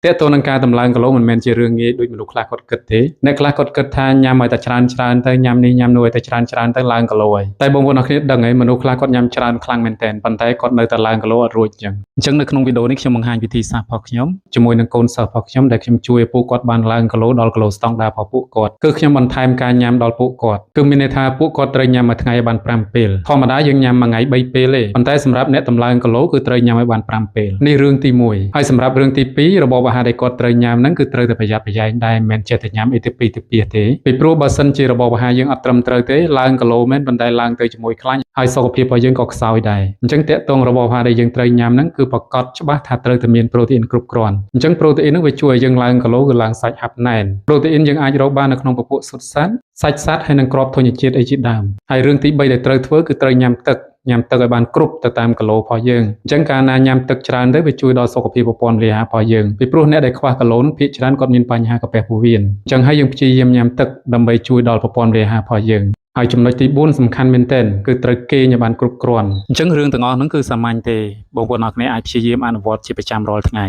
តើតើនឹងការតម្លើងគីឡូមិនមែនជារឿងងាយដូចមនុស្សខ្លះគាត់គិតទេអ្នកខ្លះគាត់គិតថាញ៉ាំឲ្យតែច្រើនទៅញ៉ាំនេះញ៉ាំនោះឲ្យតែច្រើនទៅឡើងគីឡូហើយតែបងប្អូនអរគ្នាដឹងហើយមនុស្សខ្លះគាត់ញ៉ាំច្រើនខ្លាំងមែនទែនប៉ុន្តែគាត់នៅតែឡើងគីឡូអត់រួចអញ្ចឹងនៅក្នុងវីដេអូនេះខ្ញុំបង្ហាញវិធីសាស្ត្ររបស់ខ្ញុំជាមួយនឹងកូនសិស្សរបស់ខ្ញុំដែលខ្ញុំជួយឲ្យពួកគាត់បានឡើងគីឡូដល់គីឡូស្តង់ដាររបស់ពួកគាត់គឺខ្ញុំបន្ថែមការញ៉ាំដល់ពួកគាត់គឺមានន័យថាពួកគាត់ត្រូវញ៉ាំមួយថ្ងៃឲ្យបាន5ពេលធម្មតាយើងញ៉ាំមួយថ្ងៃ3ពេលទេប៉ុន្តែសម្រាប់អ្នកតម្លើងគីឡូគឺត្រូវញ៉ាំឲ្យបាន5ពេលនេះរឿងទី1ហើយសម្រាប់រឿងទី2របបអាហារដែលគាត់ត្រូវញ៉ាំហ្នឹងគឺត្រូវតែប្រយ័ត្នប្រយែងដែរមិនមែនចេះតែញ៉ាំអីទៅពីទៅពីទេពីព្រោះបើសិនជារបបអាហារយើងអត់ត្រឹមត្រូវទេឡើងគីឡូមែនប៉ុន្តែឡើងទៅជាមួយខ្លាញ់ហើយសុខភាពរបស់យើងក៏ខ្សោយដែរអញ្ចឹងតើតើរបបអាហារដែលយើងត្រូវញ៉ាំហ្នឹងគឺប្រកាសច្បាស់ថាត្រូវតែមានប្រូតេអ៊ីនគ្រប់គ្រាន់អញ្ចឹងប្រូតេអ៊ីនហ្នឹងវាជួយឲ្យយើងឡើងគីឡូគឺឡើងសាច់ហាប់ណែនប្រូតេអ៊ីនយើងអាចរកបាននៅក្នុងពពួកសុទ្ធសាច់សាច់សត្វហើយនិងគ្រាប់ធញ្ញជាតិអីជាដើមហើយរឿងទី3ដែលត្រូវធ្វើគឺត្រូវញ៉ាំទឹកឲ្យបានគ្រប់ទៅតាមគីឡូរបស់យើងអញ្ចឹងកាលណាញ៉ាំទឹកច្រើនទៅវាជួយដល់សុខភាពប្រព័ន្ធរាងរបស់យើងពីព្រោះអ្នកដែលខ្វះគីឡូនឹងភាគច្រើនគាត់មានបញ្ហាកាពះពោះវៀនអញ្ចឹងហើយយើងព្យាយាមញ៉ាំទឹកដើម្បីជួយដល់ប្រព័ន្ធរាងរបស់យើងហើយចំណុចទី4សំខាន់មែនទែនគឺត្រូវគេងឲ្យបានគ្រប់គ្រាន់អញ្ចឹងរឿងទាំងអស់ហ្នឹងគឺសាមញ្ញទេបងប្អូនអរគ្នាអាចព្យាយាមអនុវត្តជាប្រចាំរាល់ថ្ងៃ